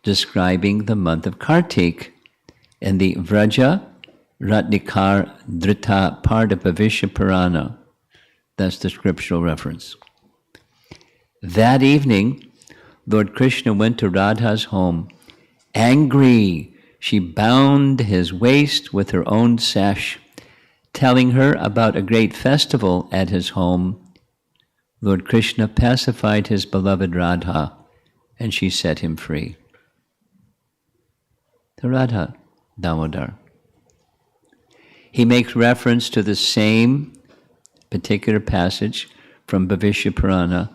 describing the month of Kartik in the Vraja Ratnikar Drita part of Bhavishya Purana. That's the scriptural reference. That evening, Lord Krishna went to Radha's home. Angry, she bound his waist with her own sash, telling her about a great festival at his home. Lord Krishna pacified his beloved Radha, and she set him free. The Radha Damodar. He makes reference to the same particular passage from Bhavishya Purana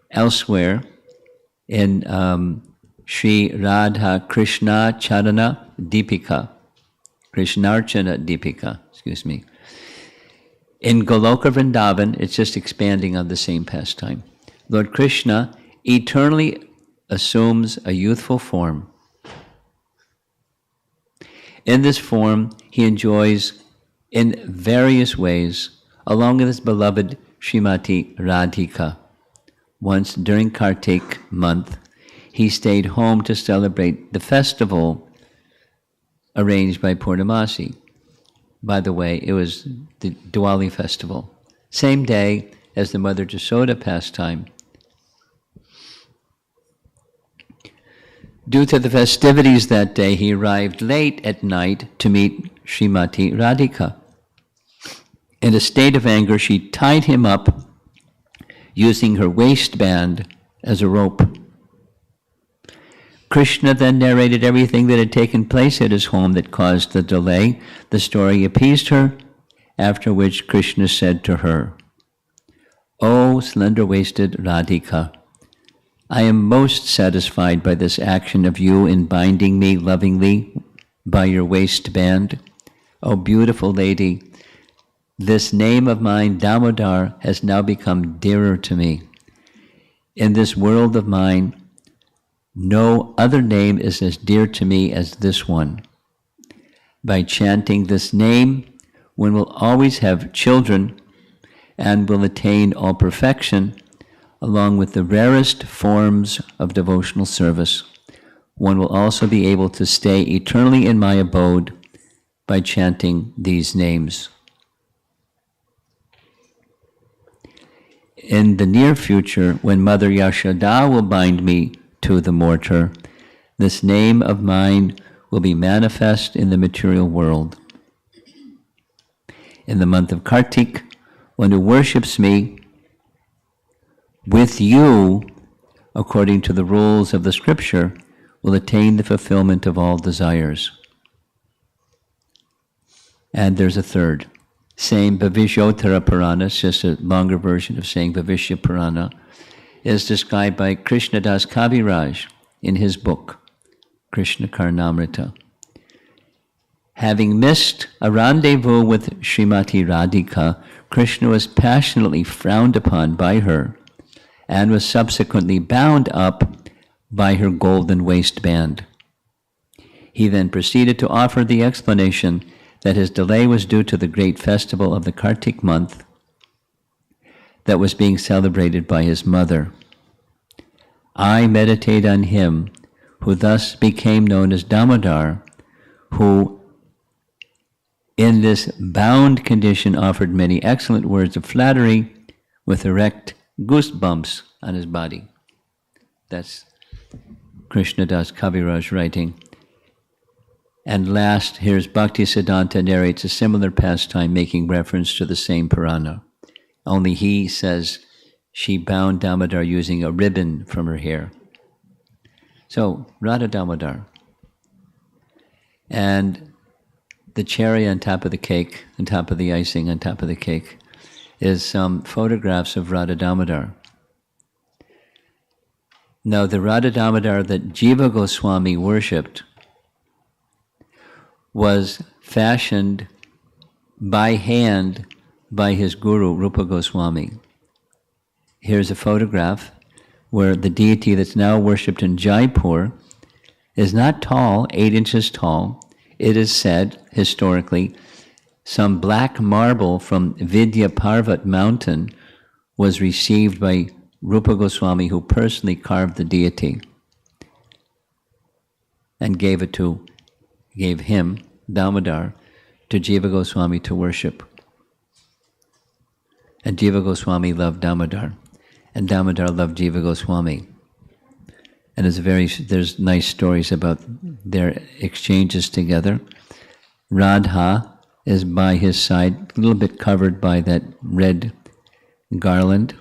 elsewhere in Sri Radha Krishna Charana Deepika, Krishnarchana Deepika, excuse me. In Goloka Vrindavan, it's just expanding on the same pastime. Lord Krishna eternally assumes a youthful form. In this form, he enjoys in various ways, along with his beloved Srimati Radhika. Once during Kartik month, he stayed home to celebrate the festival arranged by Purnamasi. By the way, it was the Diwali festival, same day as the Mother Jasoda pastime. Due to the festivities that day, he arrived late at night to meet Srimati Radhika. In a state of anger, she tied him up using her waistband as a rope. Krishna then narrated everything that had taken place at his home that caused the delay. The story appeased her, after which Krishna said to her, "O slender-waisted Radhika, I am most satisfied by this action of you in binding me lovingly by your waistband. O beautiful lady, this name of mine, Damodar, has now become dearer to me. In this world of mine, no other name is as dear to me as this one. By chanting this name, one will always have children and will attain all perfection, along with the rarest forms of devotional service. One will also be able to stay eternally in my abode by chanting these names. In the near future, when Mother Yashoda will bind me to the mortar, this name of mine will be manifest in the material world. In the month of Kartik, one who worships me with you, according to the rules of the scripture, will attain the fulfillment of all desires. And there's a third. Same Bhavishyotara Purana, it's just a longer version of saying Bhavishya Purana, is described by Krishnadas Kaviraj in his book, Krishna Karnamrita. Having missed a rendezvous with Srimati Radhika, Krishna was passionately frowned upon by her and was subsequently bound up by her golden waistband. He then proceeded to offer the explanation that his delay was due to the great festival of the Kartik month that was being celebrated by his mother. I meditate on him who thus became known as Damodar, who in this bound condition offered many excellent words of flattery with erect goosebumps on his body. That's Krishnadas Kaviraj writing. And last, here's Bhaktisiddhanta narrates a similar pastime making reference to the same Purana. Only he says she bound Damodar using a ribbon from her hair. So, Radha Damodar. And the cherry on top of the cake, on top of the icing on top of the cake, is some photographs of Radha Damodar. Now, the Radha Damodar that Jiva Goswami worshipped was fashioned by hand by his guru, Rupa Goswami. Here's a photograph where the deity that's now worshipped in Jaipur is not tall, 8 inches tall. It is said, historically, some black marble from Vidya Parvat mountain was received by Rupa Goswami, who personally carved the deity, and gave him, Damodar, to Jiva Goswami to worship. And Jiva Goswami loved Damodar, and Damodar loved Jiva Goswami. And there's nice stories about their exchanges together. Radha is by his side, a little bit covered by that red garland.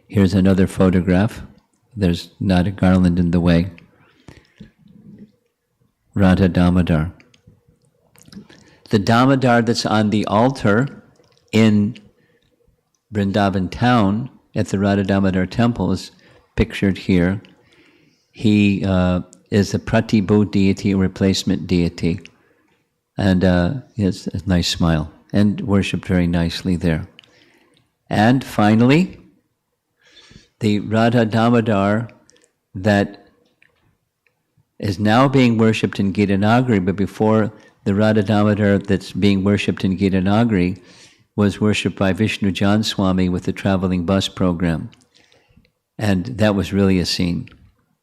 Here's another photograph. There's not a garland in the way. Radha Damodar. The Damodar that's on the altar in Vrindavan town at the Radha Damodar temple is pictured here. He is a Pratibhu deity, a replacement deity, and he has a nice smile and worshipped very nicely there. And finally, the Radha Damodar that is now being worshipped in Gitanagari, but before the Radha Damodar that's being worshipped in Gitanagari was worshipped by Vishnu Jan Swami with the traveling bus program. And that was really a scene,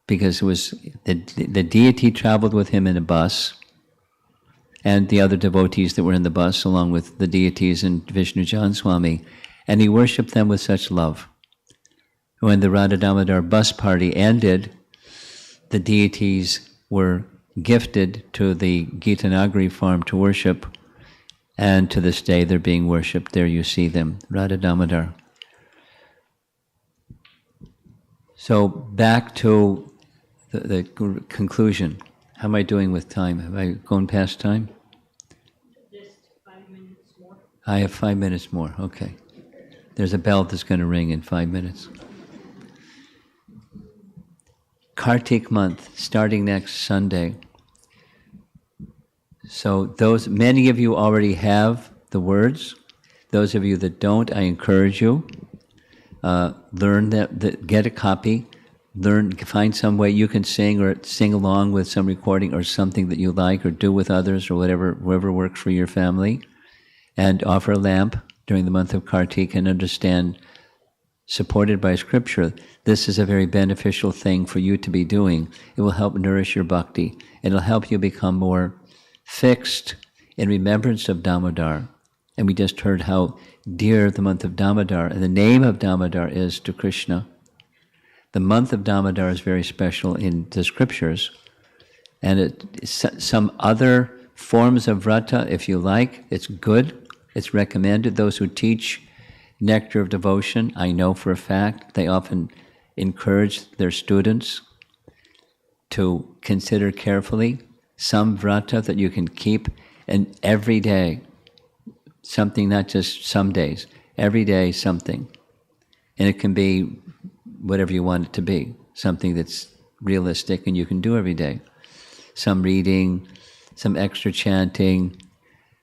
because it was the deity traveled with him in a bus, and the other devotees that were in the bus, along with the deities and Vishnu Jan Swami, and he worshipped them with such love. When the Radha Damodar bus party ended, the deities were gifted to the Gitanagari farm to worship, and to this day they're being worshipped. There you see them, Radha Damodar. So back to the conclusion. How am I doing with time? Have I gone past time? Just 5 minutes more. I have 5 minutes more, okay. There's a bell that's going to ring in 5 minutes. Kartik month, starting next Sunday. So many of you already have the words. Those of you that don't, I encourage you. Learn that, get a copy. Find some way you can sing or sing along with some recording or something that you like, or do with others, or whatever works for your family. And offer a lamp during the month of Kartik, and understand, supported by scripture, this is a very beneficial thing for you to be doing. It will help nourish your bhakti. It'll help you become more fixed in remembrance of Damodar. And we just heard how dear the month of Damodar, and the name of Damodar is to Krishna. The month of Damodar is very special in the scriptures. And some other forms of vrata, if you like, it's good, it's recommended. Those who teach Nectar of Devotion, I know for a fact, they often encourage their students to consider carefully some vrata that you can keep, and every day, something, not just some days, every day something. And it can be whatever you want it to be, something that's realistic and you can do every day. Some reading, some extra chanting,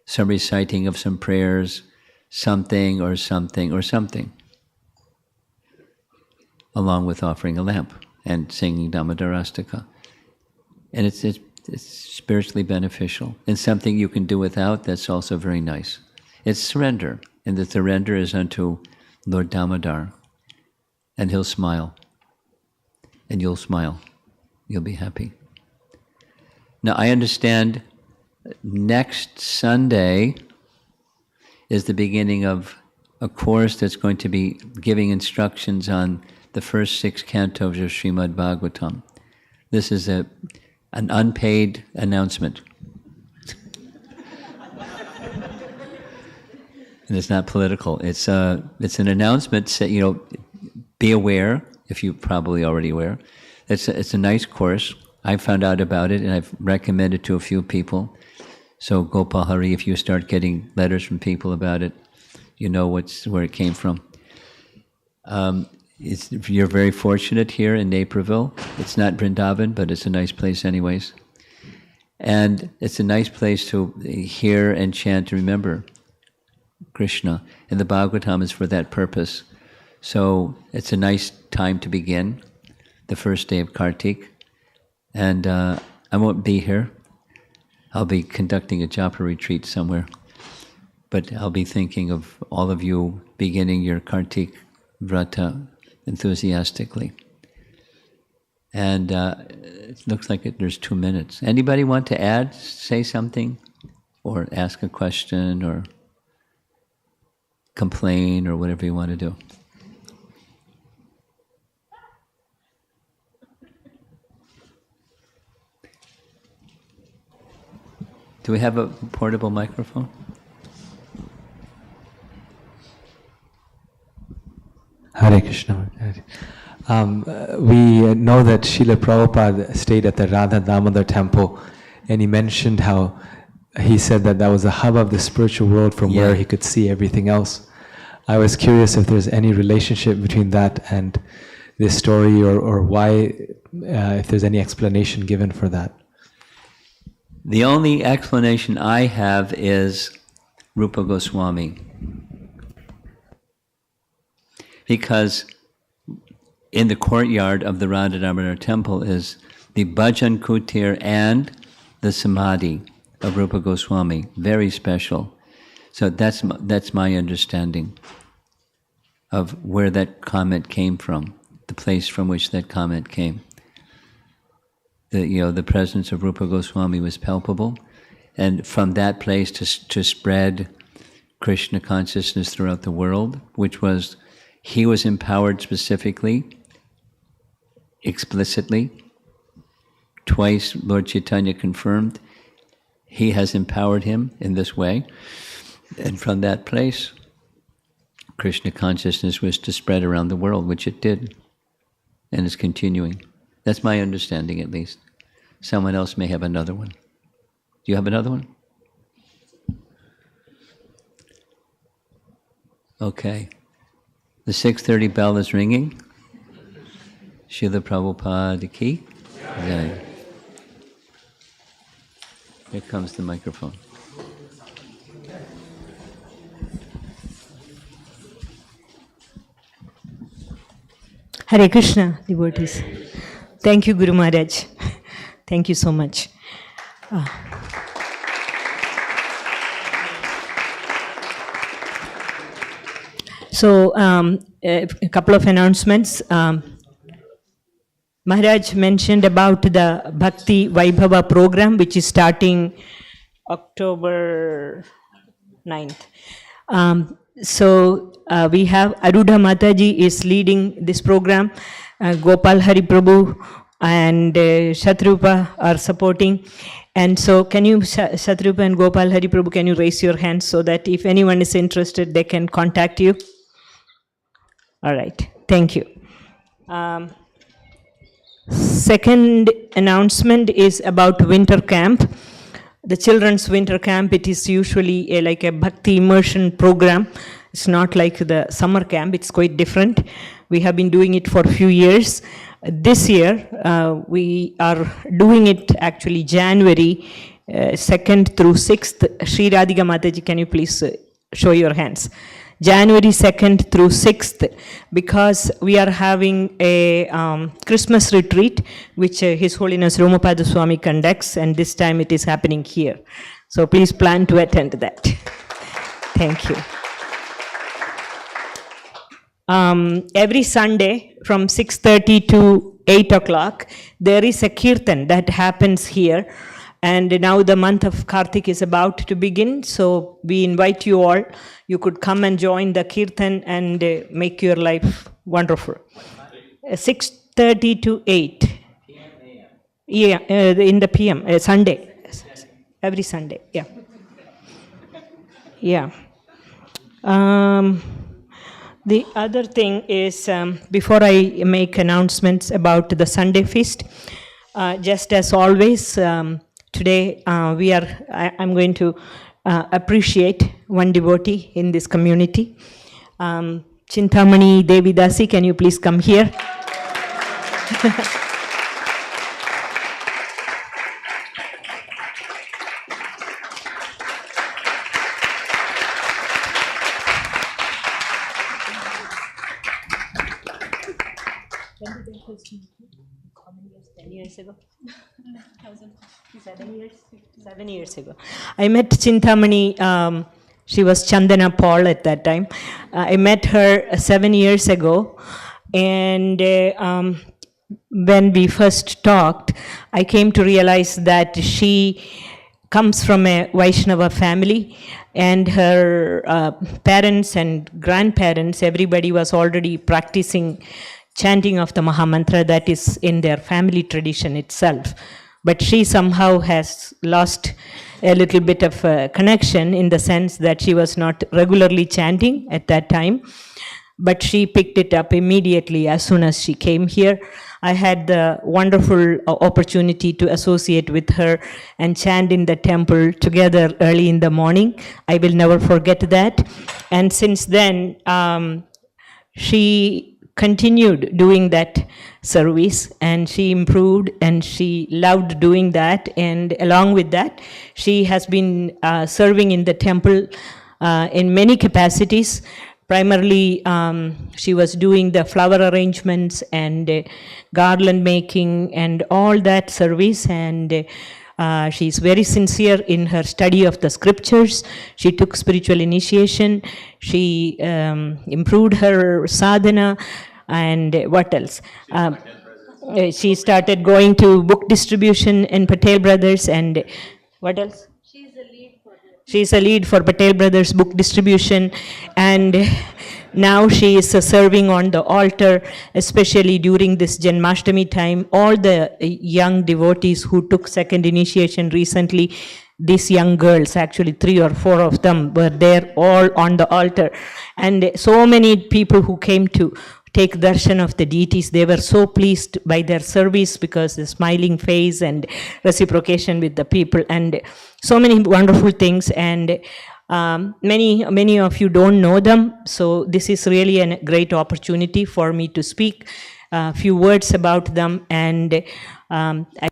some reciting of some prayers, something or something or something, along with offering a lamp and singing Damodarastaka. And it's spiritually beneficial. And something you can do without, that's also very nice. It's surrender, and the surrender is unto Lord Damodar, and he'll smile, and you'll smile. You'll be happy. Now, I understand next Sunday is the beginning of a course that's going to be giving instructions on the first 6 cantos of Srimad-Bhagavatam. This is an unpaid announcement. And it's not political. It's an announcement. Be aware, if you're probably already aware. It's a nice course. I found out about it, and I've recommended to a few people. So Gopal Hari, if you start getting letters from people about it, you know where it came from. You're very fortunate here in Naperville. It's not Vrindavan, but it's a nice place anyways. And it's a nice place to hear and chant and remember Krishna. And the Bhagavatam is for that purpose. So it's a nice time to begin, the first day of Kartik. And I won't be here. I'll be conducting a japa retreat somewhere. But I'll be thinking of all of you beginning your Kartik Vrata enthusiastically. And it looks like there's 2 minutes. Anybody want to add, say something, or ask a question, or complain, or whatever you want to do? Do we have a portable microphone? Hare Krishna. We know that Srila Prabhupada stayed at the Radha Damodar temple, and he mentioned how he said that was the hub of the spiritual world from where he could see everything else. I was curious if there's any relationship between that and this story, or why, if there's any explanation given for that. The only explanation I have is Rupa Goswami. Because in the courtyard of the Radha Damodar temple is the Bhajan Kutir and the Samadhi of Rupa Goswami, very special. So that's my understanding of where that comment came from, the place from which that comment came. The presence of Rupa Goswami was palpable, and from that place to spread Krishna consciousness throughout the world, which was, he was empowered specifically, explicitly. Twice Lord Chaitanya confirmed he has empowered him in this way, and from that place Krishna consciousness was to spread around the world, which it did, and is continuing. That's my understanding, at least. Someone else may have another one. Do you have another one? Okay. The 6:30 bell is ringing. Srila Prabhupada ki jai. Here comes the microphone. Hare Krishna, devotees. Thank you, Guru Maharaj. Thank you so much. So, a couple of announcements. Maharaj mentioned about the Bhakti Vaibhava program, which is starting October 9th. We have Arudha Mataji is leading this program. Gopal Hari Prabhu and Shatrupa are supporting. And so can you, Shatrupa and Gopal Hari Prabhu, can you raise your hands so that if anyone is interested, they can contact you? All right, thank you. Second announcement is about winter camp. The children's winter camp, it is usually like a Bhakti immersion program. It's not like the summer camp, it's quite different. We have been doing it for a few years. This year, we are doing it actually January 2nd through 6th. Sri Radhika Mataji, can you please show your hands? January 2nd through 6th, because we are having a Christmas retreat, which His Holiness Romapada Swami conducts, and this time it is happening here. So please plan to attend that. Thank you. Every Sunday from 6:30 to 8 o'clock, there is a kirtan that happens here. And now the month of Kartik is about to begin, so we invite you all. You could come and join the kirtan and make your life wonderful. 6:30 to 8. Yeah, in the PM, Sunday. Every Sunday, yeah. Yeah. The other thing is, before I make announcements about the Sunday feast, just as always, today I'm going to appreciate one devotee in this community. Chintamani Devi Dasi, can you please come here? When did they host me? How many years? 10 years ago? 7 years? 7 years ago. I met Chintamani. She was Chandana Paul at that time. I met her 7 years ago, and when we first talked, I came to realize that she comes from a Vaishnava family, and her parents and grandparents, everybody was already practicing chanting of the Mahamantra that is in their family tradition itself. But she somehow has lost a little bit of connection in the sense that she was not regularly chanting at that time, but she picked it up immediately as soon as she came here. I had the wonderful opportunity to associate with her and chant in the temple together early in the morning. I will never forget that. And since then, she continued doing that service, and she improved, and she loved doing that. And along with that, she has been serving in the temple in many capacities. Primarily, she was doing the flower arrangements and garland making and all that service, and she's very sincere in her study of the scriptures. She took spiritual initiation. She improved her sadhana, and what else? She started going to book distribution in Patel Brothers, and what else? She's a lead for Patel Brothers book distribution, and now she is serving on the altar, especially during this Janmashtami time. All the young devotees who took second initiation recently, these young girls, actually 3 or 4 of them, were there all on the altar. And so many people who came to take darshan of the deities, they were so pleased by their service because the smiling face and reciprocation with the people, and so many wonderful things. And many of you don't know them, so this is really a great opportunity for me to speak a few words about them. And I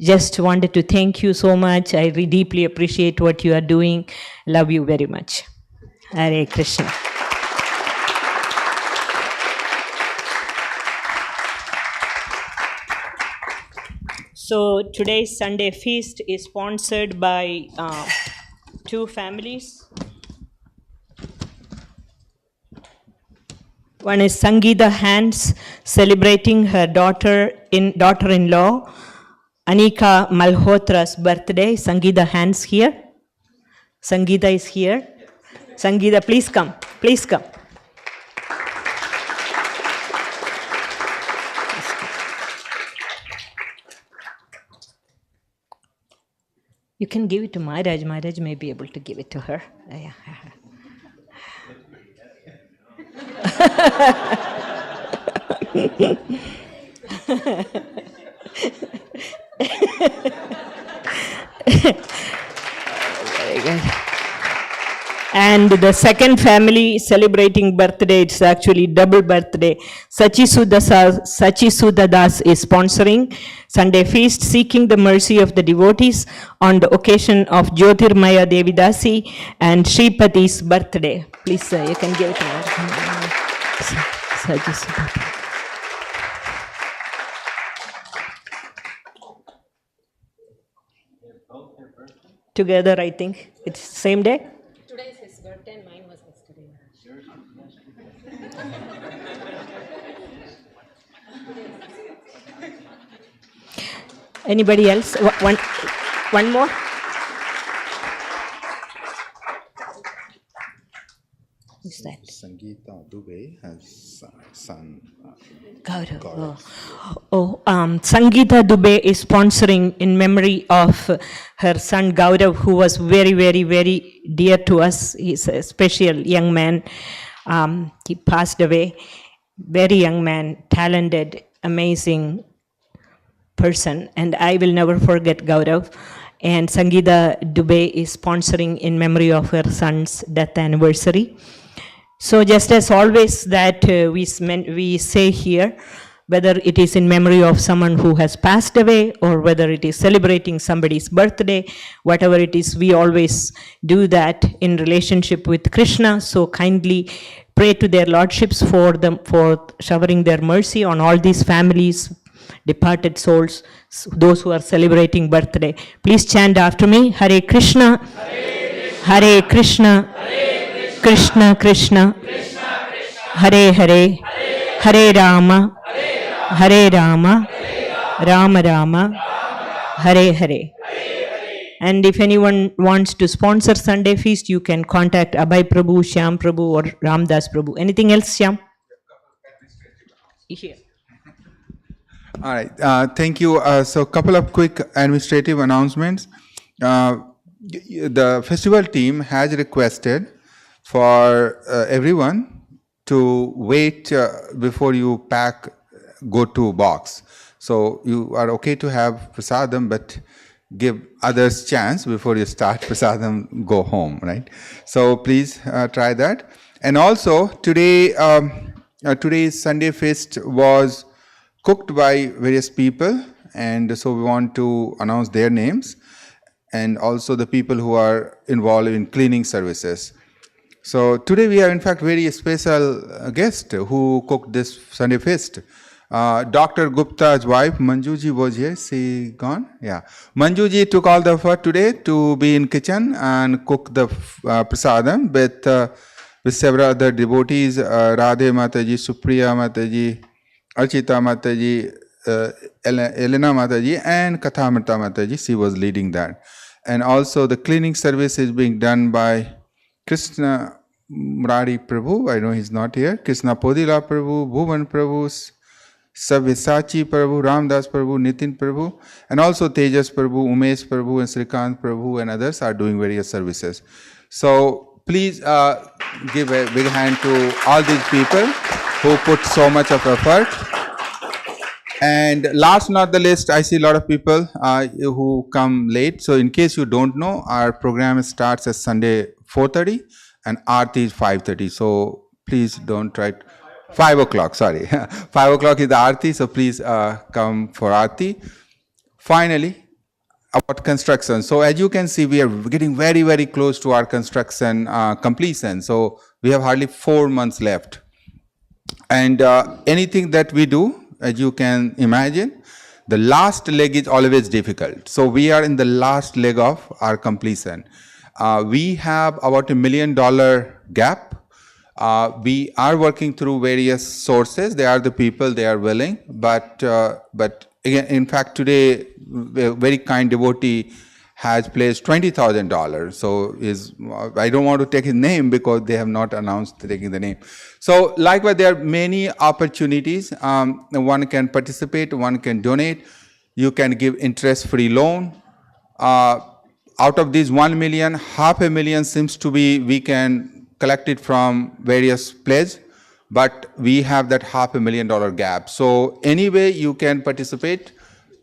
just wanted to thank you so much. I deeply appreciate what you are doing. Love you very much. Hare Krishna. So today's Sunday feast is sponsored by 2 families. One is Sangeeta Hands, celebrating her daughter-in-law, Anika Malhotra's birthday. Sangeeta Hands here. Sangeeta is here. Sangeeta, please come. Please come. You can give it to Maharaj. Maharaj may be able to give it to her. Very good. And the second family celebrating birthday, it's actually double birthday. Sachisuda Das is sponsoring Sunday feast, seeking the mercy of the devotees on the occasion of Jyotirmaya Devidasi and Shripati's birthday. Please, you can give it to her. Sachisuda. Together, I think. It's same day? Today is his birthday and mine was yesterday. Anybody else? One more? Who's that? Sangeeta Dubey has son. Gaurav. Sangeeta Dubey is sponsoring in memory of her son Gaurav, who was very, very, very dear to us. He's a special young man. He passed away. Very young man, talented, amazing person. And I will never forget Gaurav. And Sangeeta Dubey is sponsoring in memory of her son's death anniversary. So just as always that we say here, whether it is in memory of someone who has passed away or whether it is celebrating somebody's birthday, whatever it is, we always do that in relationship with Krishna. So kindly pray to their lordships for them, for showering their mercy on all these families, departed souls, those who are celebrating birthday. Please chant after me. Hare Krishna. Hare Hare Krishna, Krishna Krishna, Hare Hare, Hare Rama, Hare Rama, Rama Rama, Hare Hare. And if anyone wants to sponsor Sunday feast, you can contact Abhay Prabhu, Shyam Prabhu, or Ramdas Prabhu. Anything else, Shyam? Here. All right. Thank you. So, a couple of quick administrative announcements. The festival team has requested for everyone to wait before you go to box. So, you are okay to have prasadam, but give others chance before you start prasadam, go home, right? So, please try that. And also, today's Sunday feast was cooked by various people, and so we want to announce their names and also the people who are involved in cleaning services. So today we have in fact very special guest who cooked this Sunday feast. Dr. Gupta's wife Manjuji was here. She gone? Yeah. Manjuji took all the effort today to be in kitchen and cook the prasadam with several other devotees, Radhe Mataji, Supriya Mataji, Archita Mataji, Elena Mataji, and Kathamrita Mataji. She was leading that. And also the cleaning service is being done by Krishna Murari Prabhu. I know he's not here. Krishna Podila Prabhu, Bhuvan Prabhu, Savisachi Prabhu, Ramdas Prabhu, Nitin Prabhu, and also Tejas Prabhu, Umesh Prabhu, and Srikant Prabhu, and others are doing various services. So please give a big hand to all these people who put so much of effort. And last not the least, I see a lot of people who come late. So in case you don't know, our program starts at Sunday 4:30 and Aarti is 5:30. So please don't try 5 o'clock, sorry. 5 o'clock is the Aarti, so please come for Aarti. Finally, about construction. So as you can see, we are getting very, very close to our construction completion. So we have hardly 4 months left. And anything that we do, as you can imagine, the last leg is always difficult. So we are in the last leg of our completion. We have about $1 million gap. We are working through various sources. They are the people, they are willing. But again, in fact, today, a very kind devotee has placed $20,000. So I don't want to take his name because they have not announced taking the name. So likewise, there are many opportunities. One can participate, one can donate. You can give interest-free loan. Out of these 1 million, $500,000 seems to be we can collect it from various pledges, but we have that $500,000 gap. So anyway, you can participate.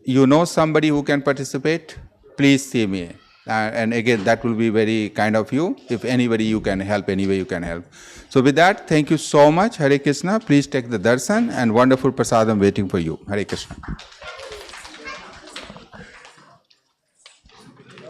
You know somebody who can participate, please see me. And again, that will be very kind of you. If anybody you can help, any way you can help. So with that, thank you so much. Hare Krishna. Please take the darshan and wonderful prasadam waiting for you. Hare Krishna.